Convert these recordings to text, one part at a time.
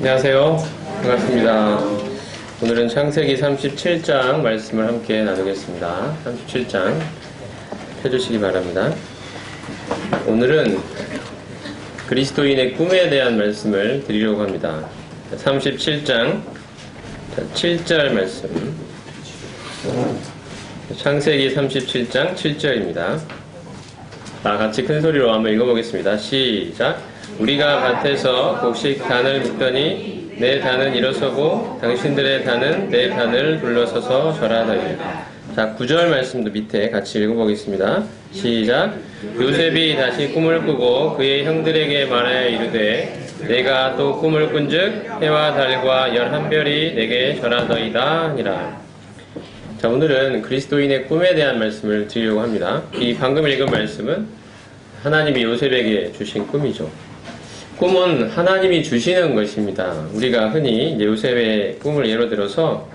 안녕하세요. 반갑습니다. 오늘은 창세기 37장 말씀을 함께 나누겠습니다. 37장 펴주시기 바랍니다. 오늘은 그리스도인의 꿈에 대한 말씀을 드리려고 합니다. 37장 7절 말씀. 창세기 37장 7절입니다. 다 같이 큰 소리로 한번 읽어보겠습니다. 시작. 우리가 밭에서 곡식 단을 묶더니 내 단은 일어서고 당신들의 단은 내 단을 둘러서서 절하더니. 자, 9절 말씀도 밑에 같이 읽어보겠습니다. 시작. 요셉이 다시 꿈을 꾸고 그의 형들에게 말하여 이르되 내가 또 꿈을 꾼즉 해와 달과 11별이 내게 절하더이다 하니라. 자, 오늘은 그리스도인의 꿈에 대한 말씀을 드리려고 합니다. 이 방금 읽은 말씀은 하나님이 요셉에게 주신 꿈이죠. 꿈은 하나님이 주시는 것입니다. 우리가 흔히 이제 요셉의 꿈을 예로 들어서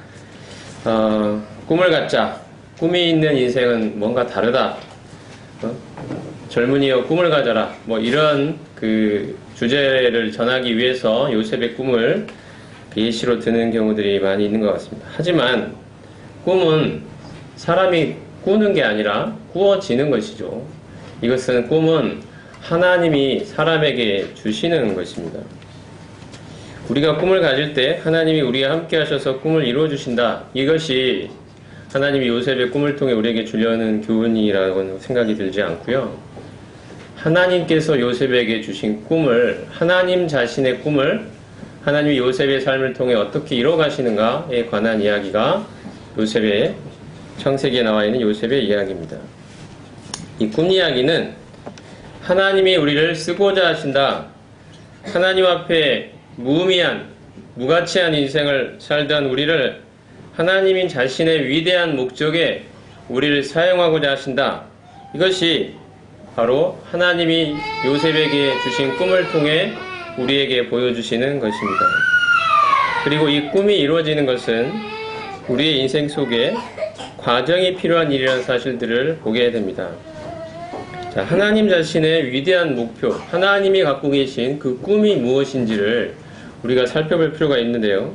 꿈을 갖자. 꿈이 있는 인생은 뭔가 다르다. 젊은이여 꿈을 가져라. 뭐 이런 그 주제를 전하기 위해서 요셉의 꿈을 예시로 드는 경우들이 많이 있는 것 같습니다. 하지만 꿈은 사람이 꾸는 게 아니라 꾸어지는 것이죠. 이것은 꿈은 하나님이 사람에게 주시는 것입니다. 우리가 꿈을 가질 때 하나님이 우리와 함께 하셔서 꿈을 이루어 주신다. 이것이 하나님이 요셉의 꿈을 통해 우리에게 주려는 교훈이라고 생각이 들지 않고요. 하나님께서 요셉에게 주신 꿈을, 하나님 자신의 꿈을 하나님이 요셉의 삶을 통해 어떻게 이루어 가시는가에 관한 이야기가 요셉의 창세기에 나와 있는 요셉의 이야기입니다. 이 꿈 이야기는 하나님이 우리를 쓰고자 하신다. 하나님 앞에 무의미한, 무가치한 인생을 살던 우리를 하나님인 자신의 위대한 목적에 우리를 사용하고자 하신다. 이것이 바로 하나님이 요셉에게 주신 꿈을 통해 우리에게 보여주시는 것입니다. 그리고 이 꿈이 이루어지는 것은 우리의 인생 속에 과정이 필요한 일이라는 사실들을 보게 됩니다. 자, 하나님 자신의 위대한 목표, 하나님이 갖고 계신 그 꿈이 무엇인지를 우리가 살펴볼 필요가 있는데요.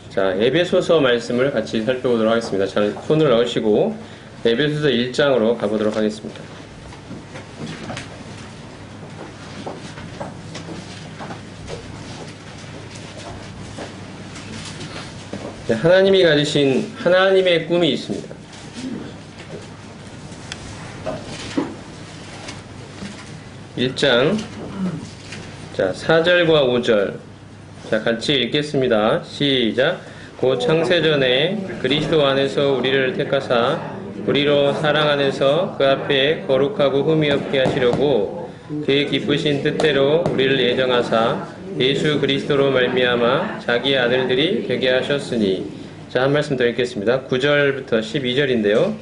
자, 에베소서 말씀을 같이 살펴보도록 하겠습니다. 잘 손을 넣으시고 에베소서 1장으로 가보도록 하겠습니다. 자, 하나님이 가지신 하나님의 꿈이 있습니다. 1장 자 4절과 5절 자 같이 읽겠습니다. 시작. 곧 창세전에 그리스도 안에서 우리를 택하사 우리로 사랑 안에서 그 앞에 거룩하고 흠이 없게 하시려고 그의 기쁘신 뜻대로 우리를 예정하사 예수 그리스도로 말미암아 자기의 아들들이 되게 하셨으니. 자, 한 말씀 더 읽겠습니다. 9절부터 12절인데요.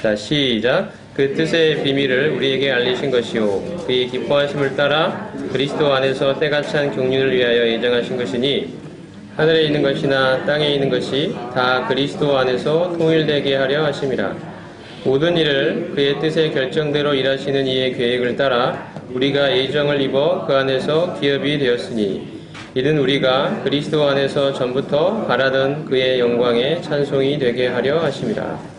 자, 시작. 그 뜻의 비밀을 우리에게 알리신 것이요 그의 기뻐하심을 따라 그리스도 안에서 때가 찬 경륜을 위하여 예정하신 것이니 하늘에 있는 것이나 땅에 있는 것이 다 그리스도 안에서 통일되게 하려 하심이라. 모든 일을 그의 뜻의 결정대로 일하시는 이의 계획을 따라 우리가 예정을 입어 그 안에서 기업이 되었으니 이는 우리가 그리스도 안에서 전부터 바라던 그의 영광의 찬송이 되게 하려 하심이라.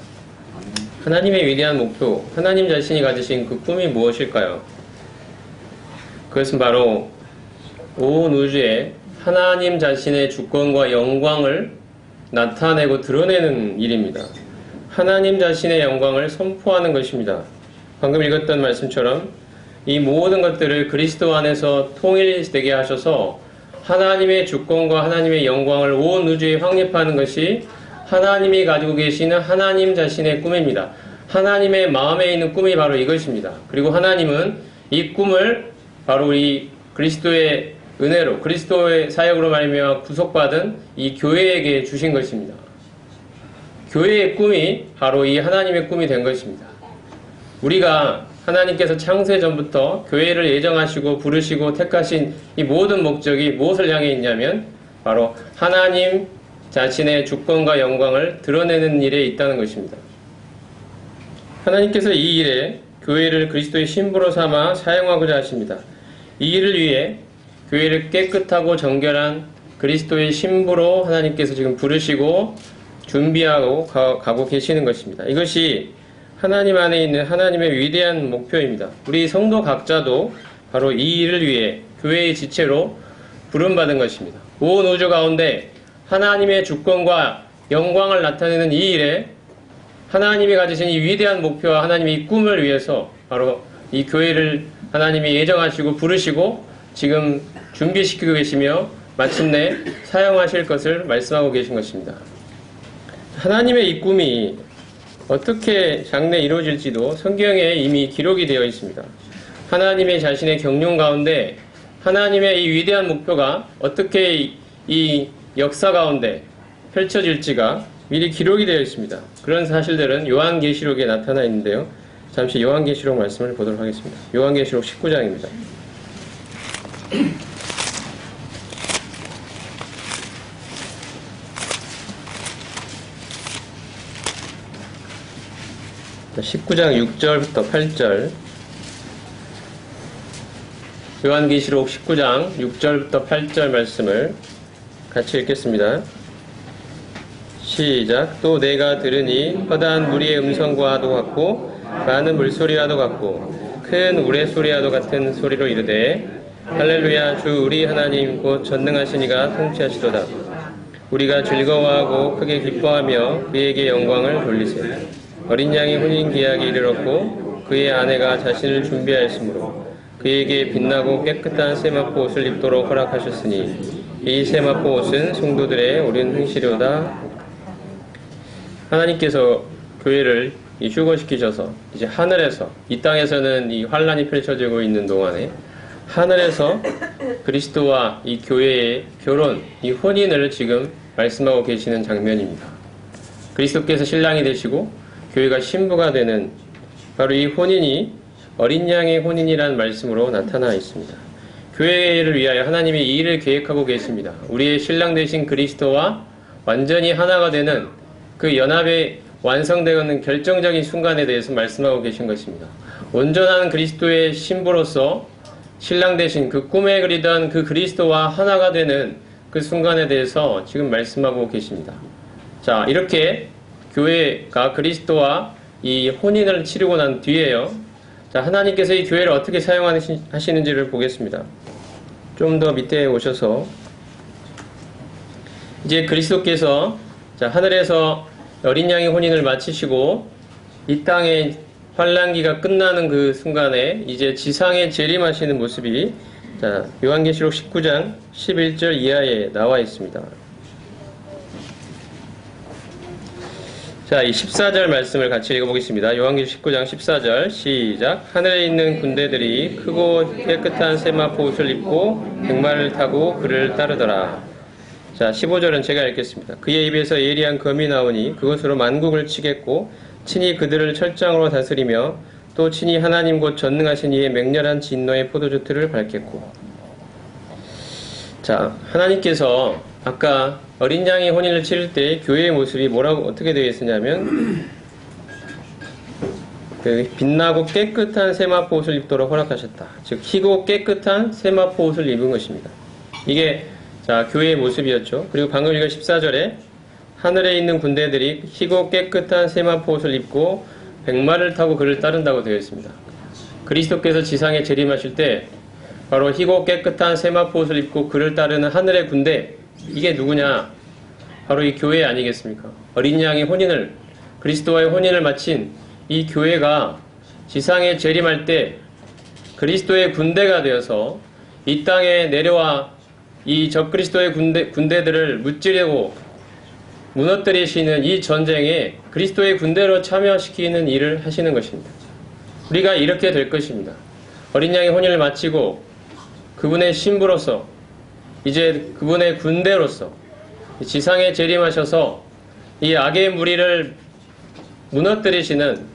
하나님의 위대한 목표, 하나님 자신이 가지신 그 꿈이 무엇일까요? 그것은 바로 온 우주에 하나님 자신의 주권과 영광을 나타내고 드러내는 일입니다. 하나님 자신의 영광을 선포하는 것입니다. 방금 읽었던 말씀처럼 이 모든 것들을 그리스도 안에서 통일되게 하셔서 하나님의 주권과 하나님의 영광을 온 우주에 확립하는 것이 하나님이 가지고 계시는 하나님 자신의 꿈입니다. 하나님의 마음에 있는 꿈이 바로 이것입니다. 그리고 하나님은 이 꿈을 바로 이 그리스도의 은혜로, 그리스도의 사역으로 말미암아 구속받은 이 교회에게 주신 것입니다. 교회의 꿈이 바로 이 하나님의 꿈이 된 것입니다. 우리가 하나님께서 창세 전부터 교회를 예정하시고 부르시고 택하신 이 모든 목적이 무엇을 향해 있냐면 바로 하나님 자신의 주권과 영광을 드러내는 일에 있다는 것입니다. 하나님께서 이 일에 교회를 그리스도의 신부로 삼아 사용하고자 하십니다. 이 일을 위해 교회를 깨끗하고 정결한 그리스도의 신부로 하나님께서 지금 부르시고 준비하고 가고 계시는 것입니다. 이것이 하나님 안에 있는 하나님의 위대한 목표입니다. 우리 성도 각자도 바로 이 일을 위해 교회의 지체로 부름받은 것입니다. 온 우주 가운데 하나님의 주권과 영광을 나타내는 이 일에 하나님이 가지신 이 위대한 목표와 하나님의 이 꿈을 위해서 바로 이 교회를 하나님이 예정하시고 부르시고 지금 준비시키고 계시며 마침내 사용하실 것을 말씀하고 계신 것입니다. 하나님의 이 꿈이 어떻게 장래 이루어질지도 성경에 이미 기록이 되어 있습니다. 하나님의 자신의 경륜 가운데 하나님의 이 위대한 목표가 어떻게 이 역사 가운데 펼쳐질지가 미리 기록이 되어 있습니다. 그런 사실들은 요한계시록에 나타나 있는데요. 잠시 요한계시록 말씀을 보도록 하겠습니다. 요한계시록 19장입니다. 자, 19장 6절부터 8절. 요한계시록 19장 6절부터 8절 말씀을 같이 읽겠습니다. 시작. 또 내가 들으니 허다한 무리의 음성과도 같고 많은 물소리와도 같고 큰 우레소리와도 같은 소리로 이르되 할렐루야 주 우리 하나님 곧 전능하신 이가 통치하시도다. 우리가 즐거워하고 크게 기뻐하며 그에게 영광을 돌리세. 어린 양이 혼인 기약에 이르렀고 그의 아내가 자신을 준비하였으므로 그에게 빛나고 깨끗한 세마포 옷을 입도록 허락하셨으니 이 세마포 옷은 성도들의 오랜 행실이로다. 하나님께서 교회를 휴거시키셔서 이제 하늘에서, 이 땅에서는 이 환란이 펼쳐지고 있는 동안에 하늘에서 그리스도와 이 교회의 결혼, 이 혼인을 지금 말씀하고 계시는 장면입니다. 그리스도께서 신랑이 되시고 교회가 신부가 되는 바로 이 혼인이 어린 양의 혼인이라는 말씀으로 나타나 있습니다. 교회를 위하여 하나님이 이 일을 계획하고 계십니다. 우리의 신랑 되신 그리스도와 완전히 하나가 되는 그 연합의 완성되는 결정적인 순간에 대해서 말씀하고 계신 것입니다. 온전한 그리스도의 신부로서 신랑 되신 그 꿈에 그리던 그 그리스도와 하나가 되는 그 순간에 대해서 지금 말씀하고 계십니다. 자, 이렇게 교회가 그리스도와 이 혼인을 치르고 난 뒤에요. 자, 하나님께서 이 교회를 어떻게 사용하시는지를 보겠습니다. 좀 더 밑에 오셔서 이제 그리스도께서 자, 하늘에서 어린 양의 혼인을 마치시고 이 땅의 환란기가 끝나는 그 순간에 이제 지상에 재림하시는 모습이 자, 요한계시록 19장 11절 이하에 나와 있습니다. 자, 이 14절 말씀을 같이 읽어보겠습니다. 요한계시록 19장 14절 시작. 하늘에 있는 군대들이 크고 깨끗한 세마포 옷을 입고 백마를 타고 그를 따르더라. 자, 15절은 제가 읽겠습니다. 그의 입에서 예리한 검이 나오니 그것으로 만국을 치겠고 친히 그들을 철장으로 다스리며 또 친히 하나님 곧 전능하신 이의 맹렬한 진노의 포도주틀을 밟겠고. 자, 하나님께서 아까 어린 양의 혼인을 치를 때 교회의 모습이 뭐라고 어떻게 되어 있었냐면 그 빛나고 깨끗한 세마포 옷을 입도록 허락하셨다. 즉 희고 깨끗한 세마포 옷을 입은 것입니다. 이게 자, 교회의 모습이었죠. 그리고 방금 읽은 14절에 하늘에 있는 군대들이 희고 깨끗한 세마포 옷을 입고 백마를 타고 그를 따른다고 되어 있습니다. 그리스도께서 지상에 재림하실 때 바로 희고 깨끗한 세마포 옷을 입고 그를 따르는 하늘의 군대, 이게 누구냐? 바로 이 교회 아니겠습니까? 어린 양의 혼인을, 그리스도와의 혼인을 마친 이 교회가 지상에 재림할 때 그리스도의 군대가 되어서 이 땅에 내려와 이 적그리스도의 군대들을 무찌르고 무너뜨리시는 이 전쟁에 그리스도의 군대로 참여시키는 일을 하시는 것입니다. 우리가 이렇게 될 것입니다. 어린 양의 혼인을 마치고 그분의 신부로서 이제 그분의 군대로서 지상에 재림하셔서 이 악의 무리를 무너뜨리시는,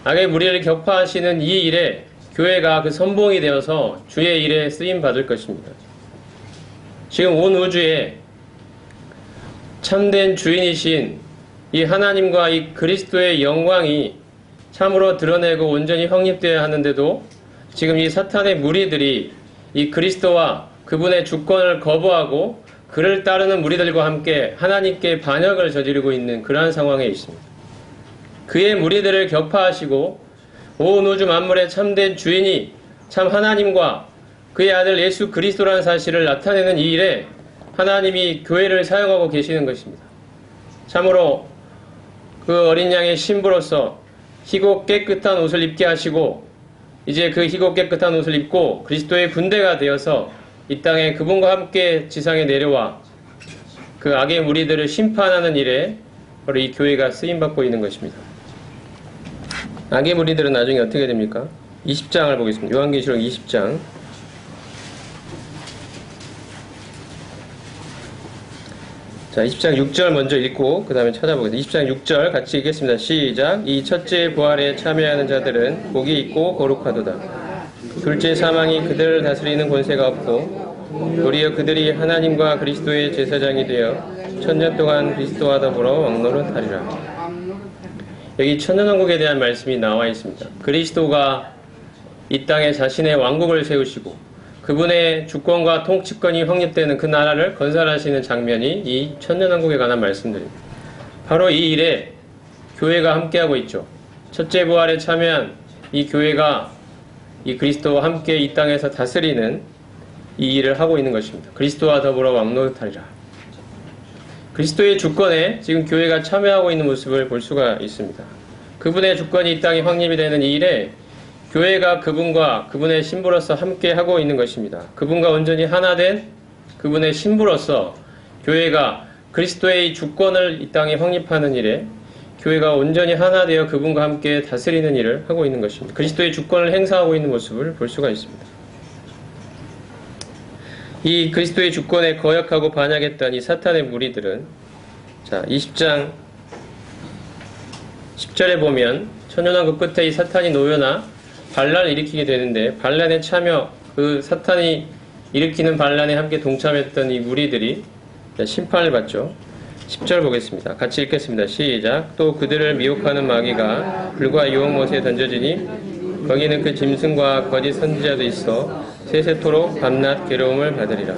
악의 무리를 격파하시는 이 일에 교회가 그 선봉이 되어서 주의 일에 쓰임 받을 것입니다. 지금 온 우주에 참된 주인이신 이 하나님과 이 그리스도의 영광이 참으로 드러내고 온전히 확립되어야 하는데도 지금 이 사탄의 무리들이 이 그리스도와 그분의 주권을 거부하고 그를 따르는 무리들과 함께 하나님께 반역을 저지르고 있는 그러한 상황에 있습니다. 그의 무리들을 격파하시고 온 우주 만물의 참된 주인이 참 하나님과 그의 아들 예수 그리스도라는 사실을 나타내는 이 일에 하나님이 교회를 사용하고 계시는 것입니다. 참으로 그 어린 양의 신부로서 희고 깨끗한 옷을 입게 하시고 이제 그 희고 깨끗한 옷을 입고 그리스도의 군대가 되어서 이 땅에 그분과 함께 지상에 내려와 그 악의 무리들을 심판하는 일에 바로 이 교회가 쓰임받고 있는 것입니다. 악의 무리들은 나중에 어떻게 됩니까? 20장을 보겠습니다. 요한계시록 20장. 자, 20장 6절 먼저 읽고 그 다음에 찾아보겠습니다. 20장 6절 같이 읽겠습니다. 시작. 이 첫째 부활에 참여하는 자들은 복이 있고 거룩하도다. 둘째 사망이 그들을 다스리는 권세가 없고 도리어 그들이 하나님과 그리스도의 제사장이 되어 천년 동안 그리스도와 더불어 왕노릇하리라. 여기 천년왕국에 대한 말씀이 나와 있습니다. 그리스도가 이 땅에 자신의 왕국을 세우시고 그분의 주권과 통치권이 확립되는 그 나라를 건설하시는 장면이 이 천년왕국에 관한 말씀들입니다. 바로 이 일에 교회가 함께하고 있죠. 첫째 부활에 참여한 이 교회가 이 그리스도와 함께 이 땅에서 다스리는 이 일을 하고 있는 것입니다. 그리스도와 더불어 왕노릇하리라. 그리스도의 주권에 지금 교회가 참여하고 있는 모습을 볼 수가 있습니다. 그분의 주권이 이 땅에 확립이 되는 이 일에 교회가 그분과 그분의 신부로서 함께 하고 있는 것입니다. 그분과 온전히 하나 된 그분의 신부로서 교회가 그리스도의 주권을 이 땅에 확립하는 일에 교회가 온전히 하나 되어 그분과 함께 다스리는 일을 하고 있는 것입니다. 그리스도의 주권을 행사하고 있는 모습을 볼 수가 있습니다. 이 그리스도의 주권에 거역하고 반역했던 이 사탄의 무리들은 자 20장 10절에 보면 천년왕국 끝에 이 사탄이 노여나 반란을 일으키게 되는데 반란에 참여 그 사탄이 일으키는 반란에 함께 동참했던 이 무리들이 심판을 받죠. 10절 보겠습니다. 같이 읽겠습니다. 시작. 또 그들을 미혹하는 마귀가 불과 유황못에 던져지니 거기는 그 짐승과 거짓 선지자도 있어 세세토록 밤낮 괴로움을 받으리라.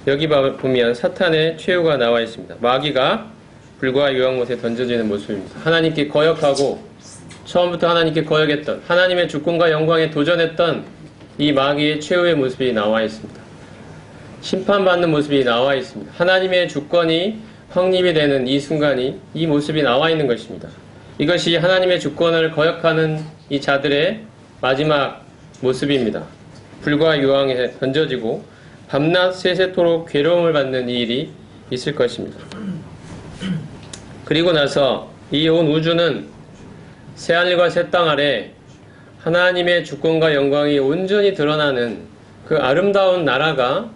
여기 보면 사탄의 최후가 나와 있습니다. 마귀가 불과 유황못에 던져지는 모습입니다. 하나님께 거역하고 처음부터 하나님께 거역했던 하나님의 주권과 영광에 도전했던 이 마귀의 최후의 모습이 나와 있습니다. 심판받는 모습이 나와 있습니다. 하나님의 주권이 확립이 되는 이 순간이 이 모습이 나와 있는 것입니다. 이것이 하나님의 주권을 거역하는 이 자들의 마지막 모습입니다. 불과 유황에 던져지고 밤낮 세세토록 괴로움을 받는 이 일이 있을 것입니다. 그리고 나서 이 온 우주는 새하늘과 새 땅 아래 하나님의 주권과 영광이 온전히 드러나는 그 아름다운 나라가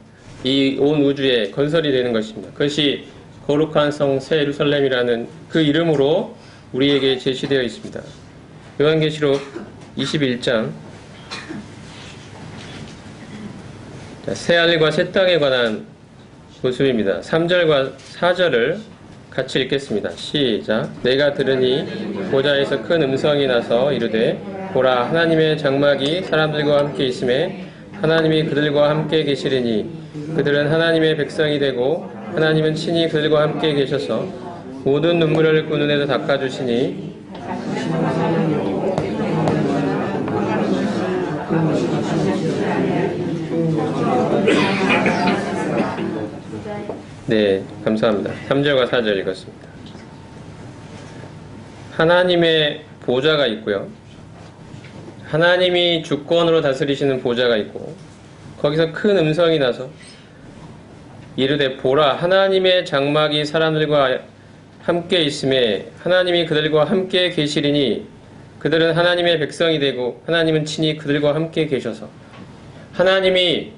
이 온 우주에 건설이 되는 것입니다. 그것이 거룩한 성 새 예루살렘이라는 그 이름으로 우리에게 제시되어 있습니다. 요한계시록 21장 새하늘과 새 땅에 관한 모습입니다. 3절과 4절을 같이 읽겠습니다. 시작. 내가 들으니 보좌에서 큰 음성이 나서 이르되 보라 하나님의 장막이 사람들과 함께 있음에 하나님이 그들과 함께 계시리니 그들은 하나님의 백성이 되고 하나님은 친히 그들과 함께 계셔서 모든 눈물을 그 눈에서 닦아주시니 네, 감사합니다. 3절과 4절 읽었습니다. 하나님의 보좌가 있고요. 하나님이 주권으로 다스리시는 보좌가 있고 거기서 큰 음성이 나서 이르되 보라 하나님의 장막이 사람들과 함께 있음에 하나님이 그들과 함께 계시리니 그들은 하나님의 백성이 되고 하나님은 친히 그들과 함께 계셔서 하나님이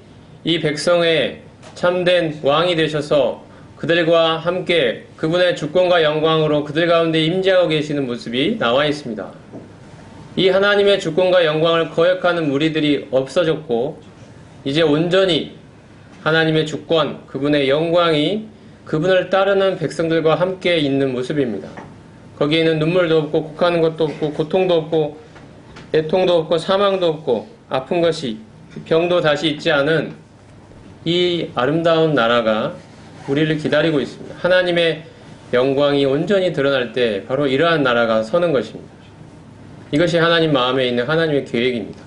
이 백성의 참된 왕이 되셔서 그들과 함께 그분의 주권과 영광으로 그들 가운데 임재하고 계시는 모습이 나와 있습니다. 이 하나님의 주권과 영광을 거역하는 무리들이 없어졌고 이제 온전히 하나님의 주권, 그분의 영광이 그분을 따르는 백성들과 함께 있는 모습입니다. 거기에는 눈물도 없고 곡하는 것도 없고 고통도 없고 애통도 없고 사망도 없고 아픈 것이 병도 다시 있지 않은 이 아름다운 나라가 우리를 기다리고 있습니다. 하나님의 영광이 온전히 드러날 때 바로 이러한 나라가 서는 것입니다. 이것이 하나님 마음에 있는 하나님의 계획입니다.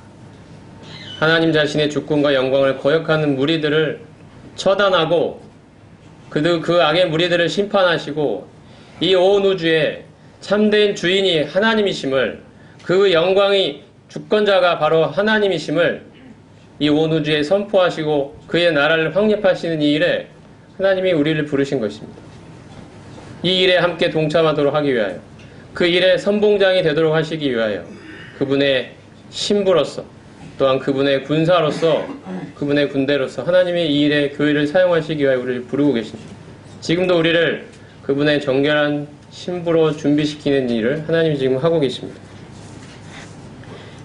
하나님 자신의 주권과 영광을 거역하는 무리들을 처단하고 그 악의 무리들을 심판하시고 이 온 우주에 참된 주인이 하나님이심을, 그 영광이 주권자가 바로 하나님이심을 이 온 우주에 선포하시고 그의 나라를 확립하시는 이 일에 하나님이 우리를 부르신 것입니다. 이 일에 함께 동참하도록 하기 위하여, 그 일의 선봉장이 되도록 하시기 위하여 그분의 신부로서, 또한 그분의 군사로서, 그분의 군대로서 하나님의 이 일에 교회를 사용하시기 위하여 우리를 부르고 계십니다. 지금도 우리를 그분의 정결한 신부로 준비시키는 일을 하나님이 지금 하고 계십니다.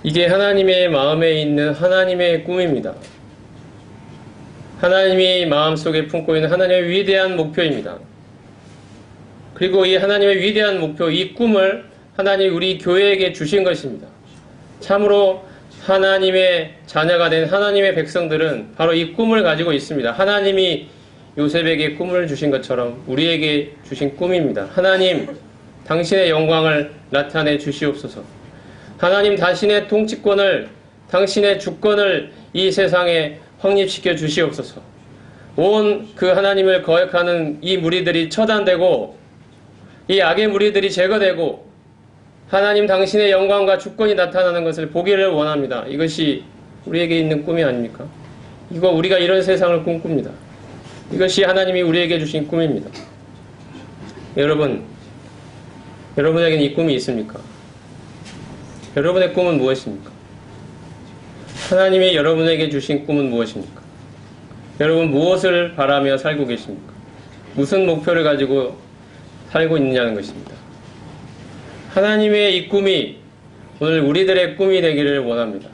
이게 하나님의 마음에 있는 하나님의 꿈입니다. 하나님이 마음속에 품고 있는 하나님의 위대한 목표입니다. 그리고 이 하나님의 위대한 목표, 이 꿈을 하나님이 우리 교회에게 주신 것입니다. 참으로 하나님의 자녀가 된 하나님의 백성들은 바로 이 꿈을 가지고 있습니다. 하나님이 요셉에게 꿈을 주신 것처럼 우리에게 주신 꿈입니다. 하나님, 당신의 영광을 나타내 주시옵소서. 하나님, 당신의 통치권을, 당신의 주권을 이 세상에 확립시켜 주시옵소서. 온 그 하나님을 거역하는 이 무리들이 처단되고 이 악의 무리들이 제거되고 하나님 당신의 영광과 주권이 나타나는 것을 보기를 원합니다. 이것이 우리에게 있는 꿈이 아닙니까? 우리가 이런 세상을 꿈꿉니다. 이것이 하나님이 우리에게 주신 꿈입니다. 여러분, 여러분에게는 이 꿈이 있습니까? 여러분의 꿈은 무엇입니까? 하나님이 여러분에게 주신 꿈은 무엇입니까? 여러분 무엇을 바라며 살고 계십니까? 무슨 목표를 가지고 살고 있느냐는 것입니다. 하나님의 이 꿈이 오늘 우리들의 꿈이 되기를 원합니다.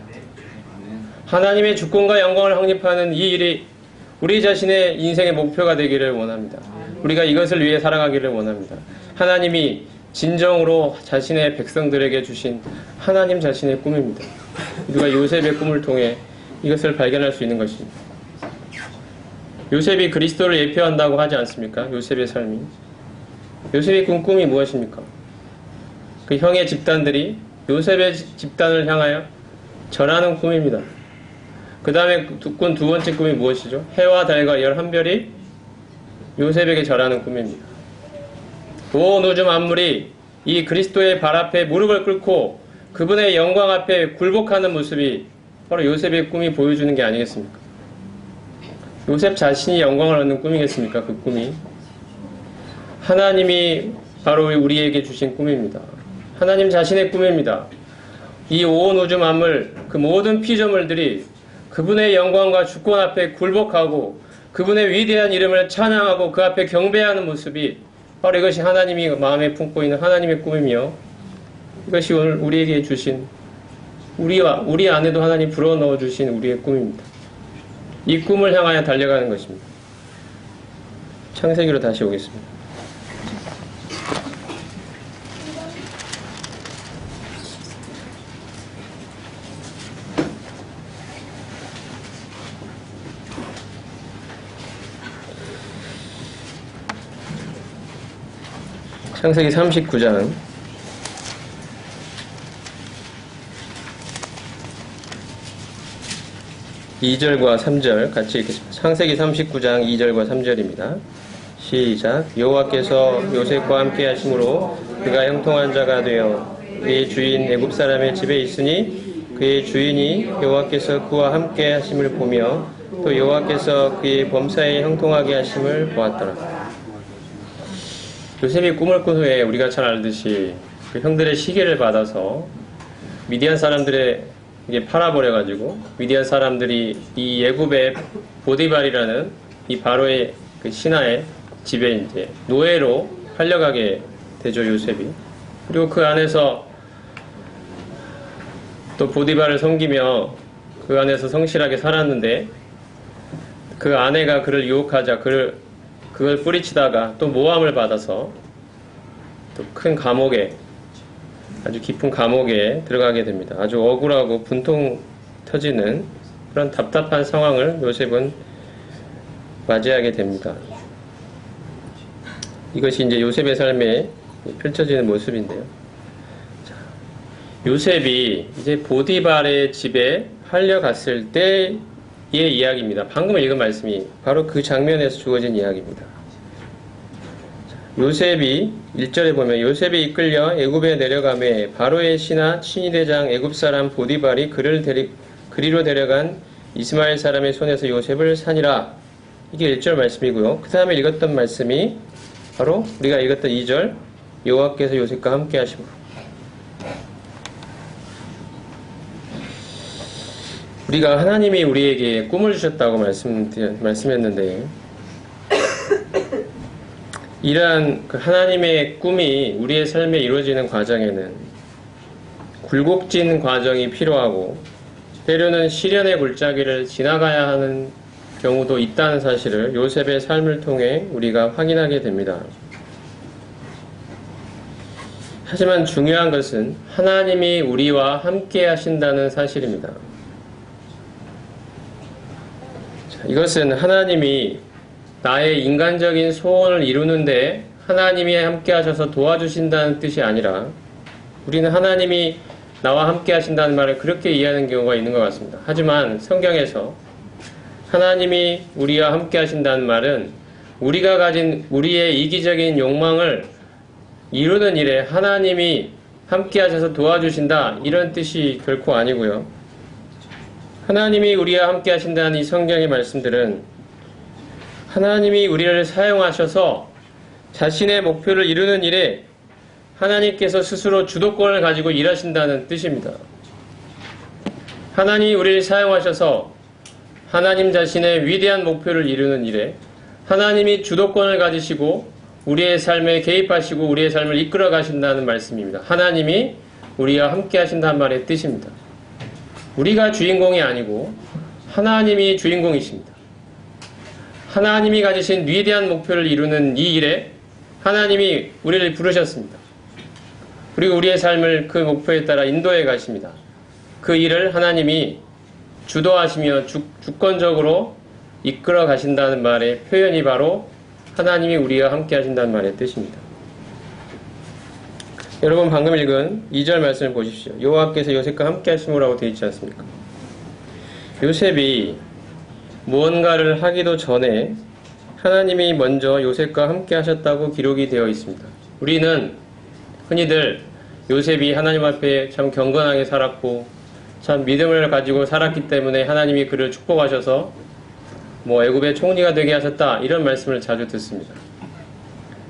하나님의 주권과 영광을 확립하는 이 일이 우리 자신의 인생의 목표가 되기를 원합니다. 우리가 이것을 위해 살아가기를 원합니다. 하나님이 진정으로 자신의 백성들에게 주신 하나님 자신의 꿈입니다. 우리가 요셉의 꿈을 통해 이것을 발견할 수 있는 것입니다. 요셉이 그리스도를 예표한다고 하지 않습니까? 요셉의 삶이. 요셉의 꿈이 무엇입니까? 그 형의 집단들이 요셉의 집단을 향하여 절하는 꿈입니다. 그 다음에 두 번째 꿈이 무엇이죠? 해와 달과 11별이 요셉에게 절하는 꿈입니다. 온 우주 만물이 이 그리스도의 발 앞에 무릎을 꿇고 그분의 영광 앞에 굴복하는 모습이 바로 요셉의 꿈이 보여주는 게 아니겠습니까? 요셉 자신이 영광을 얻는 꿈이겠습니까? 그 꿈이. 하나님이 바로 우리에게 주신 꿈입니다. 하나님 자신의 꿈입니다. 이 온 우주 만물, 그 모든 피조물들이 그분의 영광과 주권 앞에 굴복하고 그분의 위대한 이름을 찬양하고 그 앞에 경배하는 모습이 바로 이것이 하나님이 마음에 품고 있는 하나님의 꿈이며, 이것이 오늘 우리에게 주신, 우리 안에도 하나님 불어넣어 주신 우리의 꿈입니다. 이 꿈을 향하여 달려가는 것입니다. 창세기로 다시 오겠습니다. 창세기 39장 2절과 3절 같이 읽겠습니다. 창세기 39장 2절과 3절입니다. 시작. 여호와께서 요셉과 함께 하심으로 그가 형통한 자가 되어 그의 주인 애굽 사람의 집에 있으니 그의 주인이 여호와께서 그와 함께 하심을 보며 또 여호와께서 그의 범사에 형통하게 하심을 보았더라. 요셉이 꿈을 꾼 후에 우리가 잘 알듯이 그 형들의 시계를 받아서 미디안 사람들에게 팔아버려가지고 미디안 사람들이 이 애굽의 보디발이라는 이 바로의 그 신하의 집에 이제 노예로 팔려가게 되죠, 요셉이. 그리고 그 안에서 또 보디발을 섬기며 그 안에서 성실하게 살았는데 그 아내가 그를 유혹하자 그걸 뿌리치다가 또 모함을 받아서 또 큰 감옥에, 아주 깊은 감옥에 들어가게 됩니다. 아주 억울하고 분통 터지는 그런 답답한 상황을 요셉은 맞이하게 됩니다. 이것이 이제 요셉의 삶에 펼쳐지는 모습인데요. 자, 요셉이 이제 보디발의 집에 팔려갔을 때의 이야기입니다. 방금 읽은 말씀이 바로 그 장면에서 주어진 이야기입니다. 자, 요셉이 1절에 보면 요셉이 이끌려 애굽에 내려가매 바로의 신하 친위대장 애굽 사람 보디발이 그리로 데려간 이스마엘 사람의 손에서 요셉을 사니라. 이게 1절 말씀이고요. 그 다음에 읽었던 말씀이 바로 우리가 읽었던 2절 여호와께서 요셉과 함께 하심으로. 우리가 하나님이 우리에게 꿈을 주셨다고 말씀했는데 이러한 하나님의 꿈이 우리의 삶에 이루어지는 과정에는 굴곡진 과정이 필요하고 때로는 시련의 골짜기를 지나가야 하는 경우도 있다는 사실을 요셉의 삶을 통해 우리가 확인하게 됩니다. 하지만 중요한 것은 하나님이 우리와 함께 하신다는 사실입니다. 자, 이것은 하나님이 나의 인간적인 소원을 이루는데 하나님이 함께 하셔서 도와주신다는 뜻이 아니라 우리는 하나님이 나와 함께 하신다는 말을 그렇게 이해하는 경우가 있는 것 같습니다. 하지만 성경에서 하나님이 우리와 함께 하신다는 말은 우리가 가진 우리의 이기적인 욕망을 이루는 일에 하나님이 함께 하셔서 도와주신다 이런 뜻이 결코 아니고요. 하나님이 우리와 함께 하신다는 이 성경의 말씀들은 하나님이 우리를 사용하셔서 자신의 목표를 이루는 일에 하나님께서 스스로 주도권을 가지고 일하신다는 뜻입니다. 하나님이 우리를 사용하셔서 하나님 자신의 위대한 목표를 이루는 일에 하나님이 주도권을 가지시고 우리의 삶에 개입하시고 우리의 삶을 이끌어 가신다는 말씀입니다. 하나님이 우리와 함께 하신다는 말의 뜻입니다. 우리가 주인공이 아니고 하나님이 주인공이십니다. 하나님이 가지신 위대한 목표를 이루는 이 일에 하나님이 우리를 부르셨습니다. 그리고 우리의 삶을 그 목표에 따라 인도해 가십니다. 그 일을 하나님이 주도하시며 주권적으로 이끌어 가신다는 말의 표현이 바로 하나님이 우리와 함께 하신다는 말의 뜻입니다. 여러분 방금 읽은 2절 말씀을 보십시오. 여호와께서 요셉과 함께 하심으로라고 되어 있지 않습니까? 요셉이 무언가를 하기도 전에 하나님이 먼저 요셉과 함께 하셨다고 기록이 되어 있습니다. 우리는 흔히들 요셉이 하나님 앞에 참 경건하게 살았고 참 믿음을 가지고 살았기 때문에 하나님이 그를 축복하셔서 애굽의 총리가 되게 하셨다 이런 말씀을 자주 듣습니다.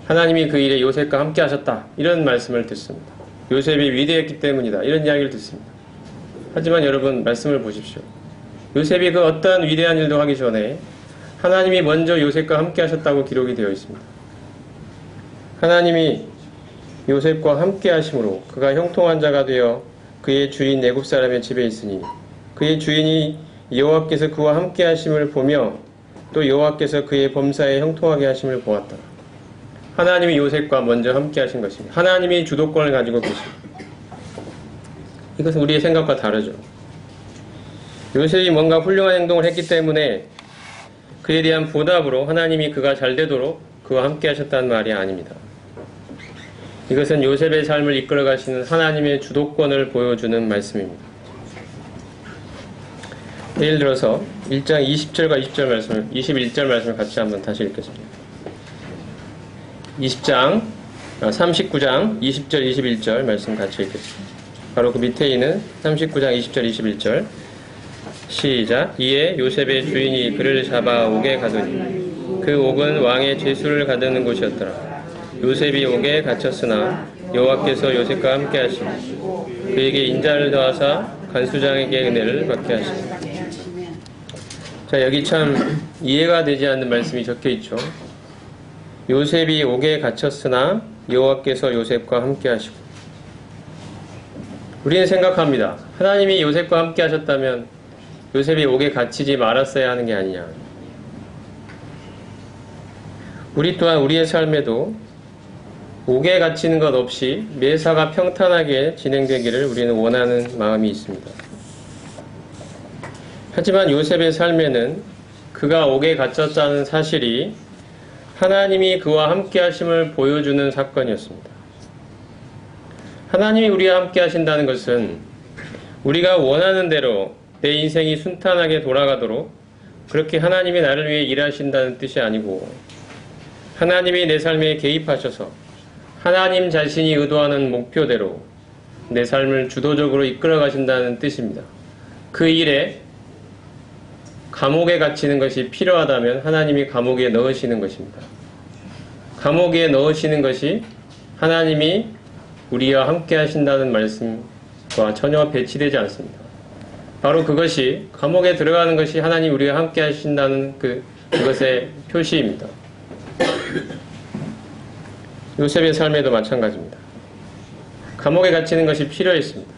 하나님이 그 일에 요셉과 함께 하셨다 이런 말씀을 듣습니다. 요셉이 위대했기 때문이다 이런 이야기를 듣습니다. 하지만 여러분 말씀을 보십시오. 요셉이 그 어떠한 위대한 일도 하기 전에 하나님이 먼저 요셉과 함께 하셨다고 기록이 되어 있습니다. 하나님이 요셉과 함께 하심으로 그가 형통한 자가 되어 그의 주인 애굽 사람의 집에 있으니 그의 주인이 여호와께서 그와 함께 하심을 보며 또 여호와께서 그의 범사에 형통하게 하심을 보았다. 하나님이 요셉과 먼저 함께 하신 것입니다. 하나님이 주도권을 가지고 계십니다. 이것은 우리의 생각과 다르죠. 요셉이 뭔가 훌륭한 행동을 했기 때문에 그에 대한 보답으로 하나님이 그가 잘 되도록 그와 함께 하셨다는 말이 아닙니다. 이것은 요셉의 삶을 이끌어 가시는 하나님의 주도권을 보여주는 말씀입니다. 예를 들어서 1장 20절과 21절 말씀을 같이 한번 다시 읽겠습니다. 39장 20절 21절 말씀 같이 읽겠습니다. 바로 그 밑에 있는 39장 20절 21절 시작. 이에 요셉의 주인이 그를 잡아 옥에 가더니 그 옥은 왕의 죄수를 가두는 곳이었더라. 요셉이 옥에 갇혔으나 여호와께서 요셉과 함께 하시고 그에게 인자를 더하사 간수장에게 은혜를 받게 하시고. 자, 여기 참 이해가 되지 않는 말씀이 적혀 있죠. 요셉이 옥에 갇혔으나 여호와께서 요셉과 함께 하시고. 우리는 생각합니다. 하나님이 요셉과 함께 하셨다면 요셉이 옥에 갇히지 말았어야 하는 게 아니냐. 우리 또한 우리의 삶에도 옥에 갇히는 것 없이 매사가 평탄하게 진행되기를 우리는 원하는 마음이 있습니다. 하지만 요셉의 삶에는 그가 옥에 갇혔다는 사실이 하나님이 그와 함께 하심을 보여주는 사건이었습니다. 하나님이 우리와 함께 하신다는 것은 우리가 원하는 대로 내 인생이 순탄하게 돌아가도록 그렇게 하나님이 나를 위해 일하신다는 뜻이 아니고, 하나님이 내 삶에 개입하셔서 하나님 자신이 의도하는 목표대로 내 삶을 주도적으로 이끌어 가신다는 뜻입니다. 그 일에 감옥에 갇히는 것이 필요하다면 하나님이 감옥에 넣으시는 것입니다. 감옥에 넣으시는 것이 하나님이 우리와 함께 하신다는 말씀과 전혀 배치되지 않습니다. 바로 그것이, 감옥에 들어가는 것이 하나님 우리와 함께 하신다는 그것의 표시입니다. 요셉의 삶에도 마찬가지입니다. 감옥에 갇히는 것이 필요했습니다.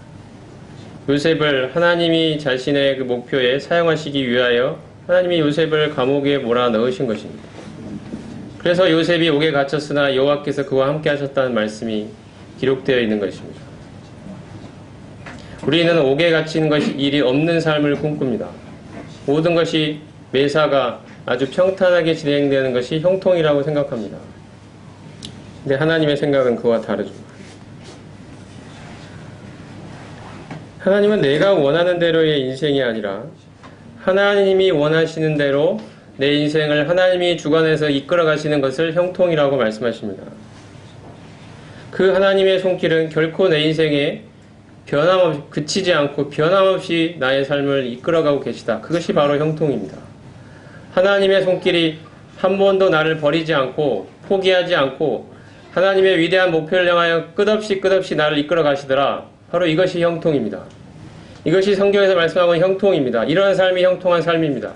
요셉을 하나님이 자신의 그 목표에 사용하시기 위하여 하나님이 요셉을 감옥에 몰아넣으신 것입니다. 그래서 요셉이 옥에 갇혔으나 여호와께서 그와 함께 하셨다는 말씀이 기록되어 있는 것입니다. 우리는 옥에 갇히는 것이 일이 없는 삶을 꿈꿉니다. 모든 것이 매사가 아주 평탄하게 진행되는 것이 형통이라고 생각합니다. 근데 하나님의 생각은 그와 다르죠. 하나님은 내가 원하는 대로의 인생이 아니라 하나님이 원하시는 대로 내 인생을 하나님이 주관해서 이끌어 가시는 것을 형통이라고 말씀하십니다. 그 하나님의 손길은 결코 내 인생에 변함없이, 그치지 않고 변함없이 나의 삶을 이끌어가고 계시다. 그것이 바로 형통입니다. 하나님의 손길이 한 번도 나를 버리지 않고 포기하지 않고 하나님의 위대한 목표를 향하여 끝없이 나를 이끌어 가시더라. 바로 이것이 형통입니다. 이것이 성경에서 말씀하고 형통입니다. 이러한 삶이 형통한 삶입니다.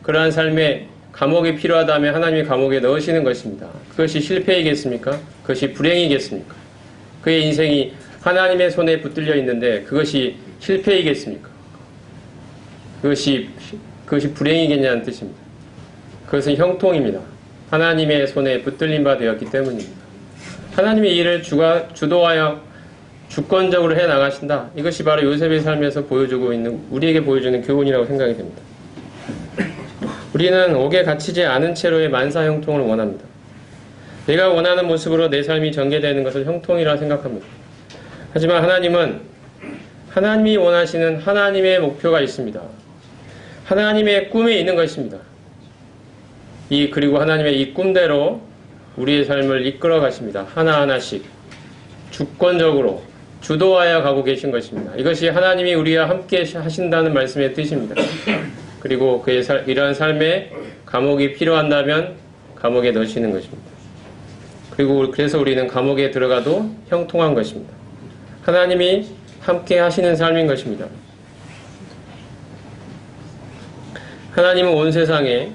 그러한 삶에 감옥이 필요하다면 하나님이 감옥에 넣으시는 것입니다. 그것이 실패이겠습니까? 그것이 불행이겠습니까? 그의 인생이 하나님의 손에 붙들려 있는데 그것이 실패이겠습니까? 그것이 불행이겠냐는 뜻입니다. 그것은 형통입니다. 하나님의 손에 붙들린 바 되었기 때문입니다. 하나님의 일을 주도하여 주권적으로 해 나가신다. 이것이 바로 요셉의 삶에서 우리에게 보여주는 교훈이라고 생각이 됩니다. 우리는 옥에 갇히지 않은 채로의 만사 형통을 원합니다. 내가 원하는 모습으로 내 삶이 전개되는 것을 형통이라 생각합니다. 하지만 하나님은 하나님이 원하시는 하나님의 목표가 있습니다. 하나님의 꿈이 있는 것입니다. 그리고 하나님의 이 꿈대로 우리의 삶을 이끌어 가십니다. 하나하나씩 주권적으로 주도하여 가고 계신 것입니다. 이것이 하나님이 우리와 함께 하신다는 말씀의 뜻입니다. 그리고 이러한 삶에 감옥이 필요한다면 감옥에 넣으시는 것입니다. 그래서 우리는 감옥에 들어가도 형통한 것입니다. 하나님이 함께 하시는 삶인 것입니다. 하나님은 온 세상에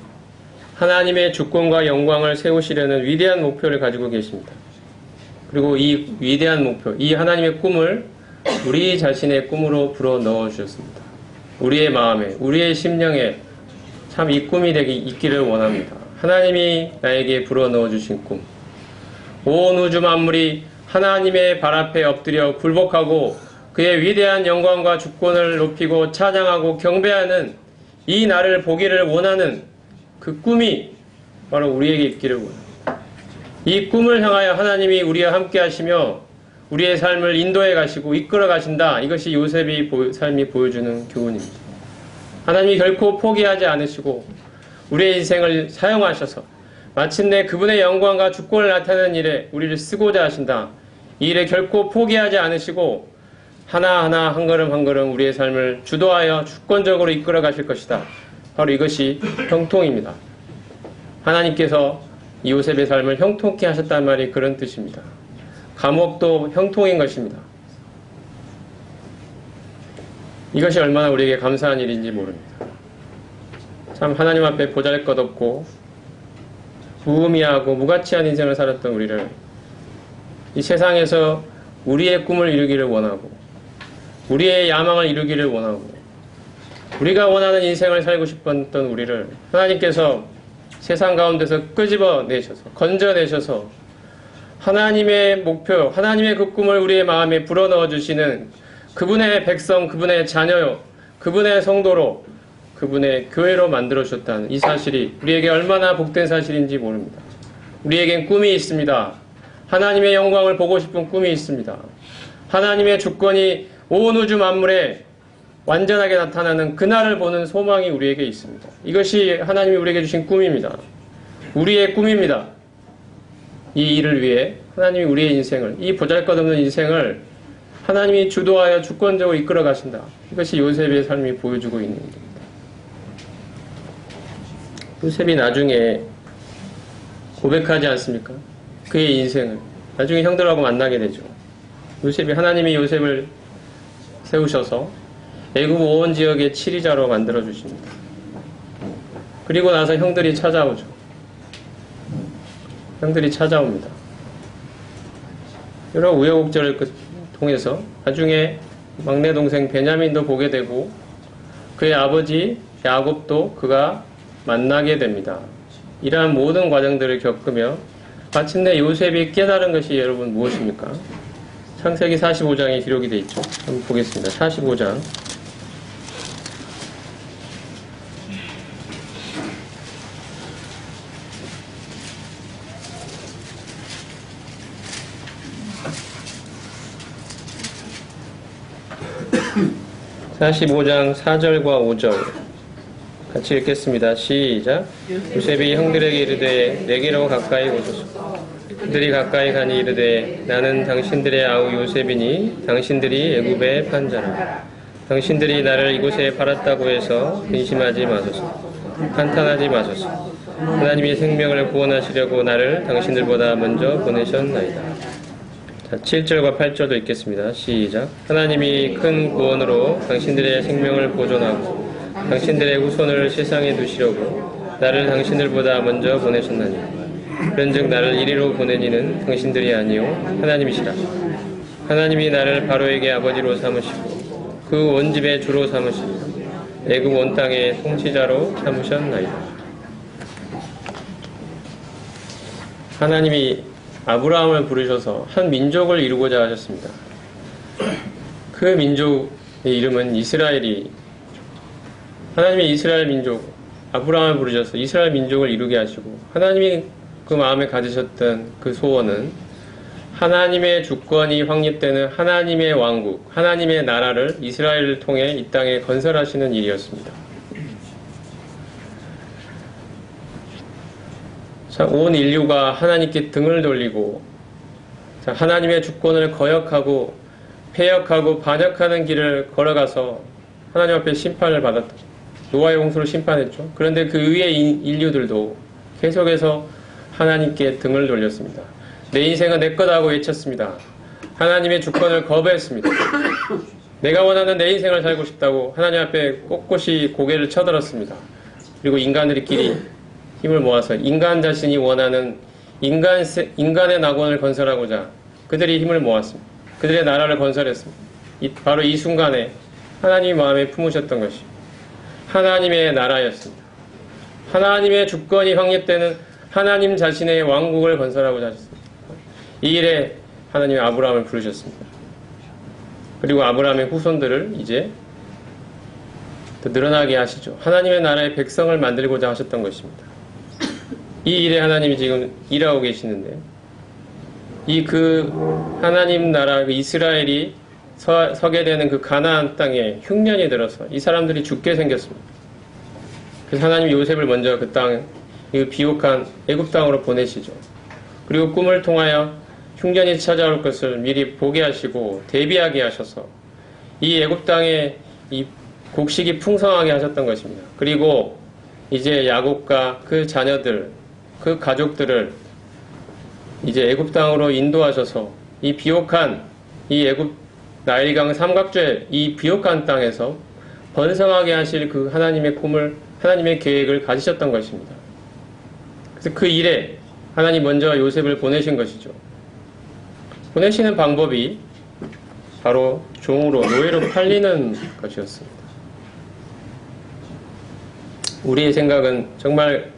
하나님의 주권과 영광을 세우시려는 위대한 목표를 가지고 계십니다. 그리고 이 위대한 목표, 이 하나님의 꿈을 우리 자신의 꿈으로 불어 넣어 주셨습니다. 우리의 마음에, 우리의 심령에 참 이 꿈이 있기를 원합니다. 하나님이 나에게 불어 넣어 주신 꿈. 온 우주 만물이 하나님의 발 앞에 엎드려 굴복하고 그의 위대한 영광과 주권을 높이고 찬양하고 경배하는 이 날을 보기를 원하는 그 꿈이 바로 우리에게 있기를 원합니다. 이 꿈을 향하여 하나님이 우리와 함께 하시며 우리의 삶을 인도해 가시고 이끌어 가신다. 이것이 요셉의 삶이 보여주는 교훈입니다. 하나님이 결코 포기하지 않으시고 우리의 인생을 사용하셔서 마침내 그분의 영광과 주권을 나타내는 일에 우리를 쓰고자 하신다. 이 일에 결코 포기하지 않으시고 하나하나 한 걸음 한 걸음 우리의 삶을 주도하여 주권적으로 이끌어 가실 것이다. 바로 이것이 형통입니다. 하나님께서 이 요셉의 삶을 형통케 하셨다는 말이 그런 뜻입니다. 감옥도 형통인 것입니다. 이것이 얼마나 우리에게 감사한 일인지 모릅니다. 참 하나님 앞에 보잘것없고 무의미하고 무가치한 인생을 살았던 우리를 이 세상에서 우리의 꿈을 이루기를 원하고 우리의 야망을 이루기를 원하고 우리가 원하는 인생을 살고 싶었던 우리를 하나님께서 세상 가운데서 끄집어내셔서 건져내셔서 하나님의 목표, 하나님의 그 꿈을 우리의 마음에 불어넣어 주시는 그분의 백성, 그분의 자녀요, 그분의 성도로 그분의 교회로 만들어 주셨다는 이 사실이 우리에게 얼마나 복된 사실인지 모릅니다. 우리에겐 꿈이 있습니다. 하나님의 영광을 보고 싶은 꿈이 있습니다. 하나님의 주권이 온 우주 만물에 완전하게 나타나는 그날을 보는 소망이 우리에게 있습니다. 이것이 하나님이 우리에게 주신 꿈입니다. 우리의 꿈입니다. 이 일을 위해 하나님이 우리의 인생을, 이 보잘것없는 인생을 하나님이 주도하여 주권적으로 이끌어 가신다. 이것이 요셉의 삶이 보여주고 있는 겁니다. 요셉이 나중에 고백하지 않습니까? 그의 인생을. 나중에 형들하고 만나게 되죠. 요셉이, 하나님이 요셉을 세우셔서 애굽 온 지역의 치리자로 만들어 주십니다. 그리고 나서 형들이 찾아오죠. 형들이 찾아옵니다. 여러 우여곡절을 통해서 나중에 막내 동생 베냐민도 보게 되고 그의 아버지 야곱도 그가 만나게 됩니다. 이러한 모든 과정들을 겪으며 마침내 요셉이 깨달은 것이 여러분 무엇입니까? 창세기 45장에 기록이 되어 있죠. 한번 보겠습니다. 45장. (45장) 4절과 5절 같이 읽겠습니다. 시작. 요셉이 형들에게 이르되 내게로 가까이 오소서. 그들이 가까이 가니 이르되 나는 당신들의 아우 요셉이니 당신들이 애굽에 판 자라. 당신들이 나를 이곳에 팔았다고 해서 근심하지 마소서. 한탄하지 마소서. 하나님이 생명을 구원하시려고 나를 당신들보다 먼저 보내셨나이다. 자, 7절과 8절도 읽겠습니다. 시작. 하나님이 큰 구원으로 당신들의 생명을 보존하고 당신들의 후손을 세상에 두시려고 나를 당신들보다 먼저 보내셨나니 그런즉 나를 이리로 보낸 이는 당신들이 아니요 하나님이시라. 하나님이 나를 바로에게 아버지로 삼으시고 그 온 집의 주로 삼으시고 애굽 온 땅의 통치자로 삼으셨나이다. 하나님이 아브라함을 부르셔서 한 민족을 이루고자 하셨습니다. 그 민족의 이름은 이스라엘이, 하나님이 이스라엘 민족, 아브라함을 부르셔서 이스라엘 민족을 이루게 하시고 하나님이 그 마음에 가지셨던 그 소원은 하나님의 주권이 확립되는 하나님의 왕국, 하나님의 나라를 이스라엘을 통해 이 땅에 건설하시는 일이었습니다. 자, 온 인류가 하나님께 등을 돌리고 자, 하나님의 주권을 거역하고 폐역하고 반역하는 길을 걸어가서 하나님 앞에 심판을 받았다. 노아의 홍수로 심판했죠. 그런데 그 위의 인류들도 계속해서 하나님께 등을 돌렸습니다. 내 인생은 내 거다고 외쳤습니다. 하나님의 주권을 거부했습니다. 내가 원하는 내 인생을 살고 싶다고 하나님 앞에 꼿꼿이 고개를 쳐들었습니다. 그리고 인간들끼리 힘을 모아서 인간 자신이 원하는 인간의 낙원을 건설하고자 그들이 힘을 모았습니다. 그들의 나라를 건설했습니다. 바로 이 순간에 하나님이 마음에 품으셨던 것이 하나님의 나라였습니다. 하나님의 주권이 확립되는 하나님 자신의 왕국을 건설하고자 하셨습니다. 이 일에 하나님이 아브라함을 부르셨습니다. 그리고 아브라함의 후손들을 이제 더 늘어나게 하시죠. 하나님의 나라의 백성을 만들고자 하셨던 것입니다. 이 일에 하나님이 지금 일하고 계시는데 하나님 나라 이스라엘이 서게 되는 그 가나안 땅에 흉년이 들어서 이 사람들이 죽게 생겼습니다. 그래서 하나님이 요셉을 먼저 그 땅, 이 비옥한 애굽 땅으로 보내시죠. 그리고 꿈을 통하여 흉년이 찾아올 것을 미리 보게 하시고 대비하게 하셔서 이 애굽 땅에 이 곡식이 풍성하게 하셨던 것입니다. 그리고 이제 야곱과 그 자녀들, 그 가족들을 이제 애굽 땅으로 인도하셔서 이 비옥한 이 애굽 나일강 삼각주의 이 비옥한 땅에서 번성하게 하실 그 하나님의 꿈을, 하나님의 계획을 가지셨던 것입니다. 그래서 그 일에 하나님 먼저 요셉을 보내신 것이죠. 보내시는 방법이 바로 종으로, 노예로 팔리는 것이었습니다. 우리의 생각은 정말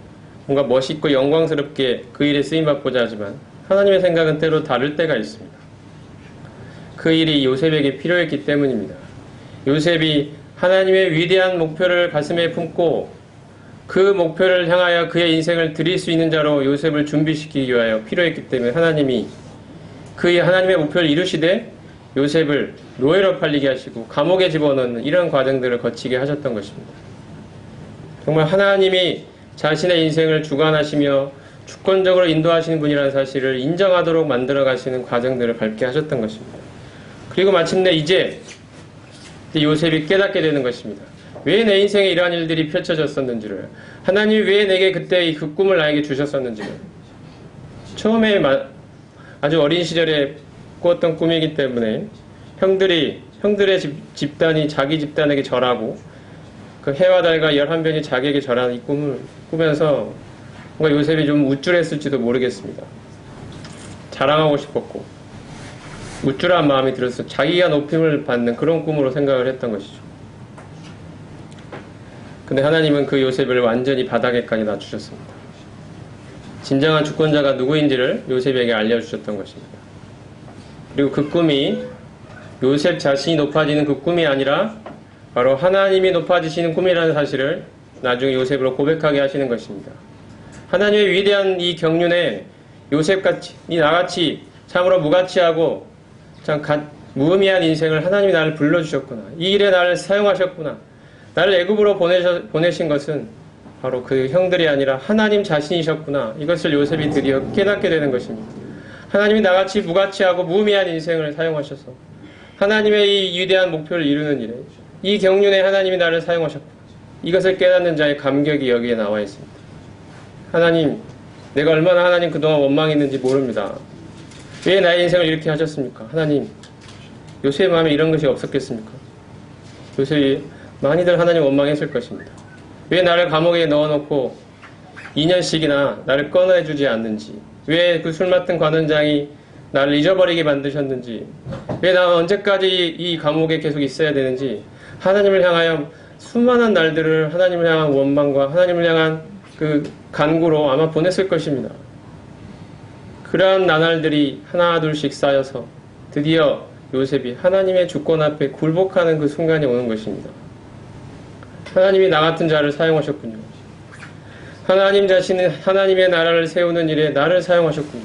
뭔가 멋있고 영광스럽게 그 일에 쓰임받고자 하지만 하나님의 생각은 때로 다를 때가 있습니다. 그 일이 요셉에게 필요했기 때문입니다. 요셉이 하나님의 위대한 목표를 가슴에 품고 그 목표를 향하여 그의 인생을 드릴 수 있는 자로 요셉을 준비시키기 위하여 필요했기 때문에 하나님이 그의 하나님의 목표를 이루시되 요셉을 노예로 팔리게 하시고 감옥에 집어넣는 이런 과정들을 거치게 하셨던 것입니다. 정말 하나님이 자신의 인생을 주관하시며 주권적으로 인도하시는 분이라는 사실을 인정하도록 만들어 가시는 과정들을 밟게 하셨던 것입니다. 그리고 마침내 이제 요셉이 깨닫게 되는 것입니다. 왜 내 인생에 이러한 일들이 펼쳐졌었는지를, 하나님이 왜 내게 그때 그 꿈을 나에게 주셨었는지를. 처음에 아주 어린 시절에 꾸었던 꿈이기 때문에 형들의 집단이 자기 집단에게 절하고 그 해와 달과 11변이 자기에게 절하는 이 꿈을 꾸면서 뭔가 요셉이 좀 우쭐했을지도 모르겠습니다. 자랑하고 싶었고 우쭐한 마음이 들어서 자기가 높임을 받는 그런 꿈으로 생각을 했던 것이죠. 근데 하나님은 그 요셉을 완전히 바닥에까지 낮추셨습니다. 진정한 주권자가 누구인지를 요셉에게 알려주셨던 것입니다. 그리고 그 꿈이 요셉 자신이 높아지는 그 꿈이 아니라 바로 하나님이 높아지시는 꿈이라는 사실을 나중에 요셉으로 고백하게 하시는 것입니다. 하나님의 위대한 이 경륜에 요셉같이, 나같이 참으로 무가치하고 참 무의미한 인생을 하나님이 나를 불러주셨구나. 이 일에 나를 사용하셨구나. 나를 애굽으로 보내신 것은 바로 그 형들이 아니라 하나님 자신이셨구나. 이것을 요셉이 드디어 깨닫게 되는 것입니다. 하나님이 나같이 무가치하고 무의미한 인생을 사용하셔서 하나님의 이 위대한 목표를 이루는 일에 이 경륜에 하나님이 나를 사용하셨구나. 이것을 깨닫는 자의 감격이 여기에 나와 있습니다. 하나님, 내가 얼마나 하나님 그동안 원망했는지 모릅니다. 왜 나의 인생을 이렇게 하셨습니까? 하나님, 요셉의 마음에 이런 것이 없었겠습니까? 요셉이 많이들 하나님 원망했을 것입니다. 왜 나를 감옥에 넣어놓고 2년씩이나 나를 꺼내주지 않는지, 왜 그 술 맡은 관원장이 나를 잊어버리게 만드셨는지, 왜 나는 언제까지 이 감옥에 계속 있어야 되는지, 하나님을 향하여 수많은 날들을 하나님을 향한 원망과 하나님을 향한 그 간구로 아마 보냈을 것입니다. 그러한 나날들이 하나 둘씩 쌓여서 드디어 요셉이 하나님의 주권 앞에 굴복하는 그 순간이 오는 것입니다. 하나님이 나 같은 자를 사용하셨군요. 하나님 자신은 하나님의 나라를 세우는 일에 나를 사용하셨군요.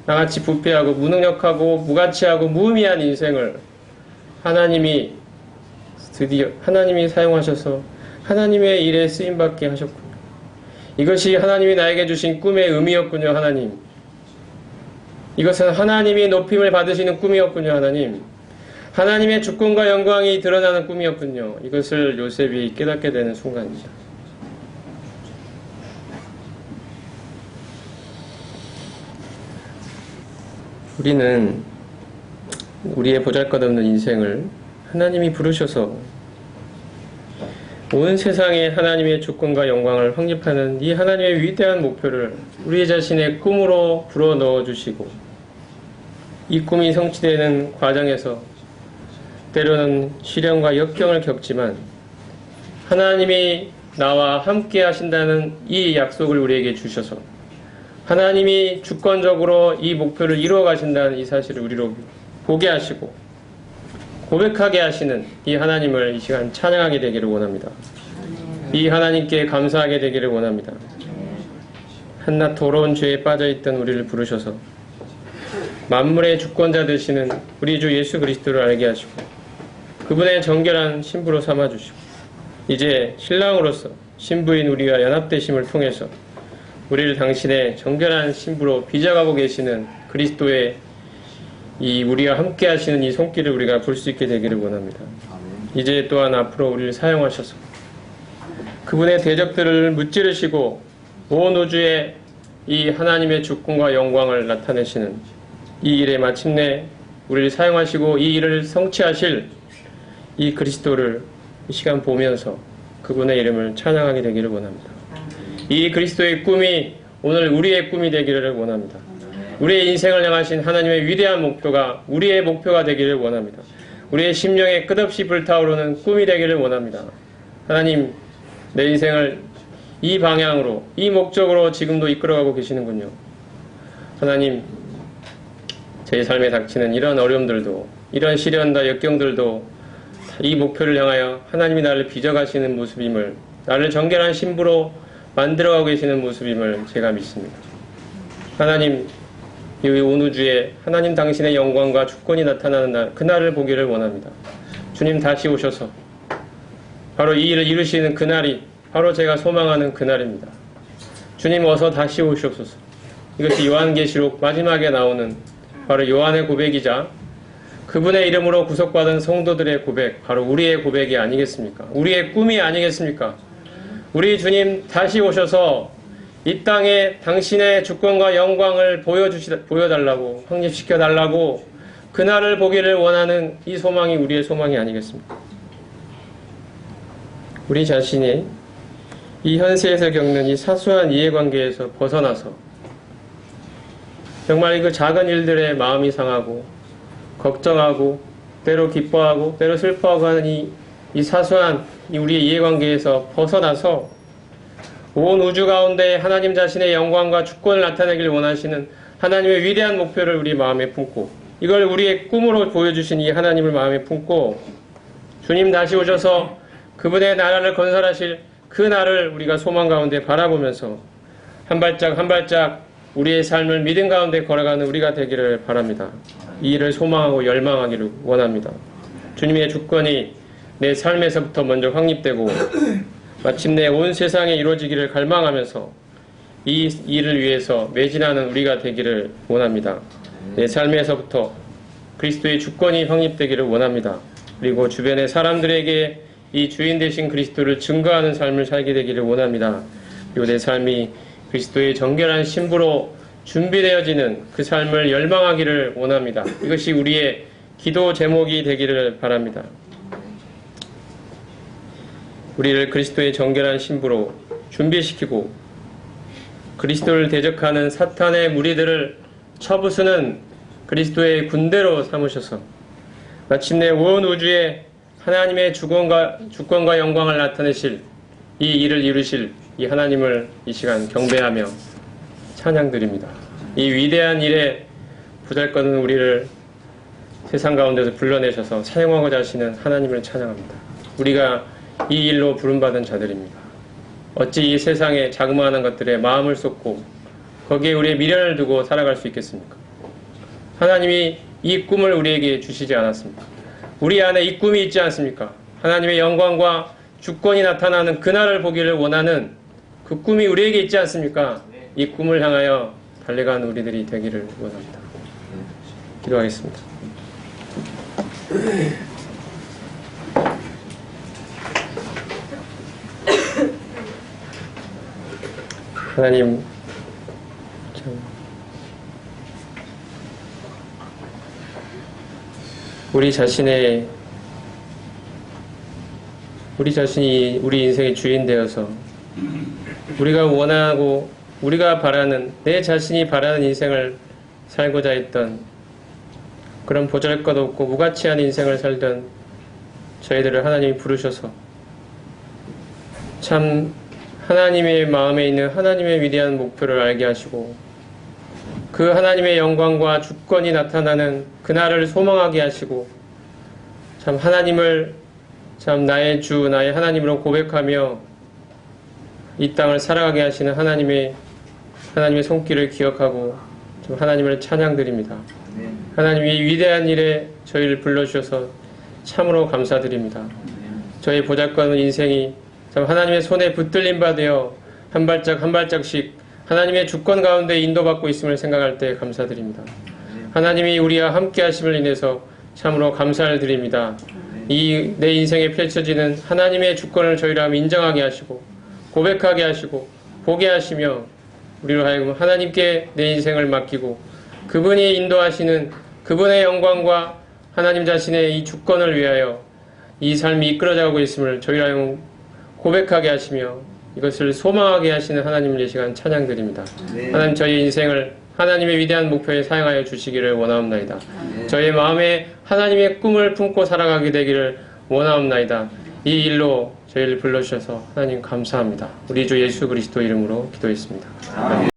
나같이 부패하고 무능력하고 무가치하고 무의미한 인생을 하나님이 드디어 하나님이 사용하셔서 하나님의 일에 쓰임받게 하셨군요. 이것이 하나님이 나에게 주신 꿈의 의미였군요. 하나님, 이것은 하나님이 높임을 받으시는 꿈이었군요. 하나님, 하나님의 주권과 영광이 드러나는 꿈이었군요. 이것을 요셉이 깨닫게 되는 순간입니다. 우리는 우리의 보잘것없는 인생을 하나님이 부르셔서 온 세상에 하나님의 주권과 영광을 확립하는 이 하나님의 위대한 목표를 우리 자신의 꿈으로 불어넣어 주시고, 이 꿈이 성취되는 과정에서 때로는 시련과 역경을 겪지만 하나님이 나와 함께 하신다는 이 약속을 우리에게 주셔서 하나님이 주권적으로 이 목표를 이루어 가신다는 이 사실을 우리로 보게 하시고 고백하게 하시는 이 하나님을 이 시간 찬양하게 되기를 원합니다. 이 하나님께 감사하게 되기를 원합니다. 한낱 더러운 죄에 빠져있던 우리를 부르셔서 만물의 주권자 되시는 우리 주 예수 그리스도를 알게 하시고 그분의 정결한 신부로 삼아주시고 이제 신랑으로서 신부인 우리가 연합되심을 통해서 우리를 당신의 정결한 신부로 빚어가고 계시는 그리스도의 이 우리와 함께 하시는 이 손길을 우리가 볼 수 있게 되기를 원합니다. 이제 또한 앞으로 우리를 사용하셔서 그분의 대적들을 무찌르시고 온 우주에 이 하나님의 주권과 영광을 나타내시는 이 일에 마침내 우리를 사용하시고 이 일을 성취하실 이 그리스도를 이 시간 보면서 그분의 이름을 찬양하게 되기를 원합니다. 이 그리스도의 꿈이 오늘 우리의 꿈이 되기를 원합니다. 우리의 인생을 향하신 하나님의 위대한 목표가 우리의 목표가 되기를 원합니다. 우리의 심령에 끝없이 불타오르는 꿈이 되기를 원합니다. 하나님, 내 인생을 이 방향으로, 이 목적으로 지금도 이끌어가고 계시는군요. 하나님, 제 삶에 닥치는 이런 어려움들도, 이런 시련과 역경들도 이 목표를 향하여 하나님이 나를 빚어가시는 모습임을, 나를 정결한 신부로 만들어가고 계시는 모습임을 제가 믿습니다. 하나님, 이 온 우주에 하나님 당신의 영광과 주권이 나타나는 날, 그날을 보기를 원합니다. 주님 다시 오셔서 바로 이 일을 이루시는 그날이 바로 제가 소망하는 그날입니다. 주님 어서 다시 오시옵소서. 이것이 요한계시록 마지막에 나오는 바로 요한의 고백이자 그분의 이름으로 구속받은 성도들의 고백, 바로 우리의 고백이 아니겠습니까? 우리의 꿈이 아니겠습니까? 우리 주님 다시 오셔서 이 땅에 당신의 주권과 영광을 보여달라고, 확립시켜달라고 그날을 보기를 원하는 이 소망이 우리의 소망이 아니겠습니까? 우리 자신이 이 현세에서 겪는 이 사소한 이해관계에서 벗어나서 정말 그 작은 일들에 마음이 상하고 걱정하고 때로 기뻐하고 때로 슬퍼하고 하는 이 사소한 우리의 이해관계에서 벗어나서 온 우주 가운데 하나님 자신의 영광과 주권을 나타내길 원하시는 하나님의 위대한 목표를 우리 마음에 품고 이걸 우리의 꿈으로 보여주신 이 하나님을 마음에 품고 주님 다시 오셔서 그분의 나라를 건설하실 그 날을 우리가 소망 가운데 바라보면서 한 발짝 한 발짝 우리의 삶을 믿음 가운데 걸어가는 우리가 되기를 바랍니다. 이 일을 소망하고 열망하기를 원합니다. 주님의 주권이 내 삶에서부터 먼저 확립되고 마침내 온 세상에 이루어지기를 갈망하면서 이 일을 위해서 매진하는 우리가 되기를 원합니다. 내 삶에서부터 그리스도의 주권이 확립되기를 원합니다. 그리고 주변의 사람들에게 이 주인 되신 그리스도를 증거하는 삶을 살게 되기를 원합니다. 그리고 내 삶이 그리스도의 정결한 신부로 준비되어지는 그 삶을 열망하기를 원합니다. 이것이 우리의 기도 제목이 되기를 바랍니다. 우리를 그리스도의 정결한 신부로 준비시키고 그리스도를 대적하는 사탄의 무리들을 쳐부수는 그리스도의 군대로 삼으셔서 마침내 온 우주에 하나님의 주권과 영광을 나타내실 이 일을 이루실 이 하나님을 이 시간 경배하며 찬양드립니다. 이 위대한 일에 보잘것없는 우리를 세상 가운데서 불러내셔서 사용하고자 하시는 하나님을 찬양합니다. 우리가 이 일로 부름받은 자들입니다. 어찌 이 세상에 자그마한 것들에 마음을 쏟고 거기에 우리의 미련을 두고 살아갈 수 있겠습니까? 하나님이 이 꿈을 우리에게 주시지 않았습니까? 우리 안에 이 꿈이 있지 않습니까? 하나님의 영광과 주권이 나타나는 그날을 보기를 원하는 그 꿈이 우리에게 있지 않습니까? 이 꿈을 향하여 달려가는 우리들이 되기를 원합니다. 기도하겠습니다. 하나님, 우리 자신이 우리 인생의 주인 되어서 우리가 원하고 우리가 바라는 내 자신이 바라는 인생을 살고자 했던 그런 보잘것없고 무가치한 인생을 살던 저희들을 하나님이 부르셔서 참 하나님의 마음에 있는 하나님의 위대한 목표를 알게 하시고 그 하나님의 영광과 주권이 나타나는 그날을 소망하게 하시고 참 하나님을 참 나의 주 나의 하나님으로 고백하며 이 땅을 살아가게 하시는 하나님의 손길을 기억하고 좀 하나님을 찬양드립니다. 하나님이 위대한 일에 저희를 불러주셔서 참으로 감사드립니다. 저희 보잘것없는 인생이 참 하나님의 손에 붙들림 받아 한 발짝 한 발짝씩 하나님의 주권 가운데 인도받고 있음을 생각할 때 감사드립니다. 하나님이 우리와 함께 하심을 인해서 참으로 감사를 드립니다. 이 내 인생에 펼쳐지는 하나님의 주권을 저희로 인정하게 하시고 고백하게 하시고 보게 하시며 우리로 하여금 하나님께 내 인생을 맡기고 그분이 인도하시는 그분의 영광과 하나님 자신의 이 주권을 위하여 이 삶이 이끌어가고 있음을 저희로 하여금 고백하게 하시며 이것을 소망하게 하시는 하나님을 이 시간 찬양드립니다. 하나님 저희 인생을 하나님의 위대한 목표에 사용하여 주시기를 원하옵나이다. 저희 마음에 하나님의 꿈을 품고 살아가게 되기를 원하옵나이다. 이 일로 저희를 불러주셔서 하나님 감사합니다. 우리 주 예수 그리스도 이름으로 기도했습니다. 아멘.